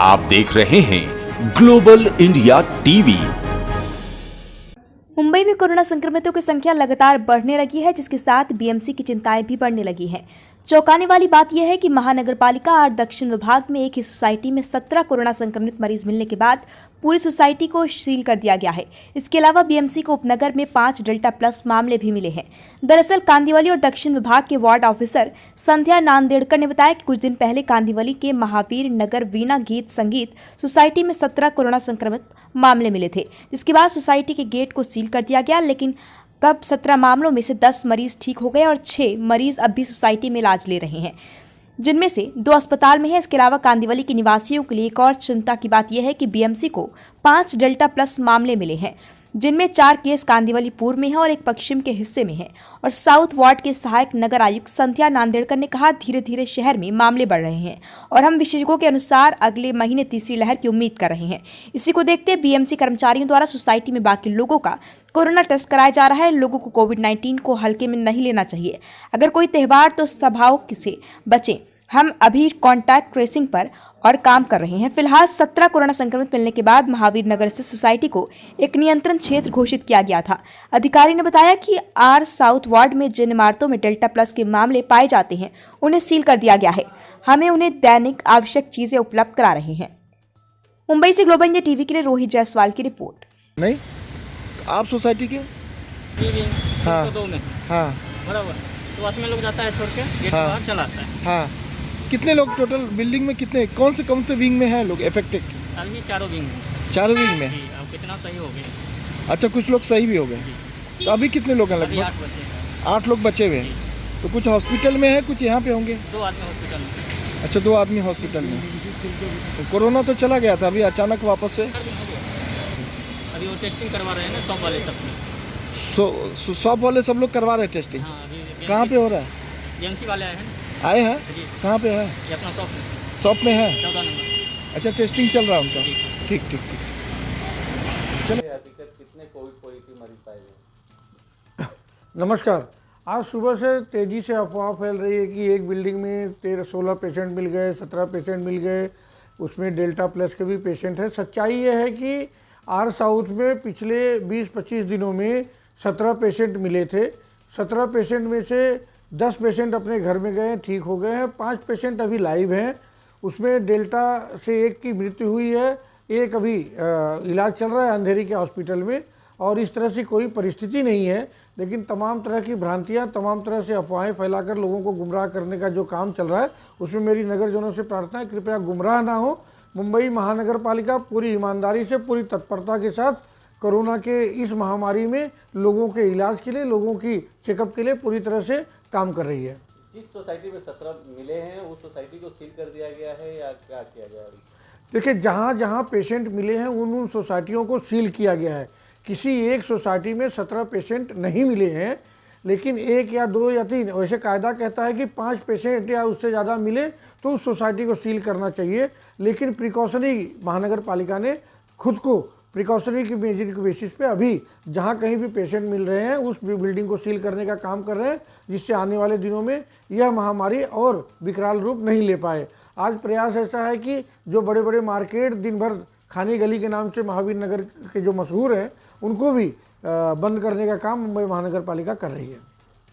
आप देख रहे हैं ग्लोबल इंडिया टीवी। मुंबई में कोरोना संक्रमितों की संख्या लगातार बढ़ने लगी है, जिसके साथ बीएमसी की चिंताएं भी बढ़ने लगी हैं। चौंकाने वाली बात यह है कि महानगरपालिका और दक्षिण विभाग में एक ही सोसाइटी में 17 कोरोना संक्रमित मरीज मिलने के बाद पूरी सोसाइटी को सील कर दिया गया है। इसके अलावा बीएमसी को उपनगर में 5 डेल्टा प्लस मामले भी मिले हैं। दरअसल कांदिवली और दक्षिण विभाग के वार्ड ऑफिसर संध्या नांदेड़कर ने बताया कि कुछ दिन पहले कांदिवली के महावीर नगर वीणा गीत संगीत सोसाइटी में 17 कोरोना संक्रमित मामले मिले थे, जिसके बाद सोसाइटी के गेट को सील कर दिया गया। लेकिन कब 17 मामलों में से 10 मरीज ठीक हो गए और 6 मरीज अब भी सोसाइटी में इलाज ले रहे हैं, जिनमें से 2 अस्पताल में हैं। इसके अलावा कांदिवली के निवासियों के लिए एक और चिंता की बात यह है कि बीएमसी को 5 डेल्टा प्लस मामले मिले हैं, जिनमें 4 केस कांदिवली पूर्व में है और एक पश्चिम के हिस्से में है। और साउथ वार्ड के सहायक नगर आयुक्त संध्या नांदेड़कर ने कहा, धीरे धीरे शहर में मामले बढ़ रहे हैं और हम विशेषज्ञों के अनुसार अगले महीने तीसरी लहर की उम्मीद कर रहे हैं। इसी को देखते बीएमसी कर्मचारियों द्वारा सोसाइटी में बाकी लोगों का कोरोना टेस्ट कराया जा रहा है। लोगों को कोविड-19 को हल्के में नहीं लेना चाहिए। अगर कोई त्यौहार तो सभाओं से बचें। हम अभी कॉन्टैक्ट ट्रेसिंग पर और काम कर रहे हैं। फिलहाल 17 कोरोना संक्रमित मिलने के बाद महावीर नगर स्थित सोसाइटी को एक नियंत्रण क्षेत्र घोषित किया गया था। अधिकारी ने बताया कि आर साउथ वार्ड में जिन इमारतों में डेल्टा प्लस के मामले पाए जाते हैं उन्हें सील कर दिया गया है। हमें उन्हें दैनिक आवश्यक चीजें उपलब्ध करा रहे हैं। मुंबई से ग्लोबल इंडिया टीवी के लिए रोहित जायसवाल की रिपोर्ट। नहीं, आप सोसाइटी के? हाँ, दो में। हाँ, बराबर। तो वॉचमैन लोग जाता है छोड़ के गेट हाँ, बाहर चला आता है। हाँ। कितने लोग टोटल बिल्डिंग में, कितने कौन से विंग में हैं लोग इफेक्टेड? अभी चारों विंग में। चारों विंग में? जी, अब कितना सही हो गए। अच्छा, कुछ लोग सही भी हो गए। तो अभी कितने लोग हैं अभी लगभग? 8 बचे। 8 लोग बचे हुए हैं। तो कुछ हॉस्पिटल में है, कुछ यहाँ पे होंगे? 2 आदमी हॉस्पिटल में। अच्छा, 2 आदमी हॉस्पिटल में। तो कोरोना तो चला गया था, अभी अचानक वापस से? अभी वो टेस्टिंग करवा रहे हैं ना शॉप वाले सब। शॉप वाले सब लोग करवा रहे हैं टेस्टिंग? हाँ, अभी कहाँ पे हो रहा है? बीएमसी वाले आए हैं। आए हैं? जी। कहाँ पे है? ये अपना शॉप में। शॉप में है? 14 नंबर। अच्छा, टेस्टिंग चल रहा है उनका? ठीक ठीक ठीक। कितने कोविड पॉजिटिव मरीज पाए गए? नमस्कार। आज सुबह से तेज़ी से अफवाह फैल रही है कि एक बिल्डिंग में 16 पेशेंट मिल गए, 17 पेशेंट मिल गए, उसमें डेल्टा प्लस के भी पेशेंट हैं। सच्चाई ये है कि आर साउथ में पिछले 20-25 दिनों में 17 पेशेंट मिले थे। 17 पेशेंट में से 10 पेशेंट अपने घर में गए, ठीक हो गए हैं। 5 पेशेंट अभी लाइव हैं। उसमें डेल्टा से एक की मृत्यु हुई है, एक अभी इलाज चल रहा है अंधेरी के हॉस्पिटल में। और इस तरह से कोई परिस्थिति नहीं है, लेकिन तमाम तरह की भ्रांतियां, तमाम तरह से अफवाहें फैलाकर लोगों को गुमराह करने का जो काम चल रहा है, उसमें मेरी नगरजनों से प्रार्थना है, कृपया गुमराह ना हो। मुंबई महानगर पालिका पूरी ईमानदारी से, पूरी तत्परता के साथ कोरोना के इस महामारी में लोगों के इलाज के लिए, लोगों की चेकअप के लिए पूरी तरह से काम कर रही है। जिस सोसाइटी में 17 मिले हैं उस सोसाइटी को सील कर दिया गया है या क्या किया गया है? देखिए, जहाँ जहाँ पेशेंट मिले हैं उन सोसाइटियों को सील किया गया है। किसी एक सोसाइटी में 17 पेशेंट नहीं मिले हैं, लेकिन 1 या 2 या 3, वैसे कायदा कहता है कि 5 पेशेंट या उससे ज़्यादा मिले तो उस सोसाइटी को सील करना चाहिए। लेकिन प्रिकॉशनरी महानगर पालिका ने खुद को प्रिकॉशनरी की मेजर के बेसिस पे अभी जहाँ कहीं भी पेशेंट मिल रहे हैं उस बिल्डिंग को सील करने का काम कर रहे हैं, जिससे आने वाले दिनों में यह महामारी और विकराल रूप नहीं ले पाए। आज प्रयास ऐसा है कि जो बड़े बड़े मार्केट दिन भर खानी गली के नाम से महावीर नगर के जो मशहूर हैं, उनको भी बंद करने का काम मुंबई महानगर पालिका कर रही है।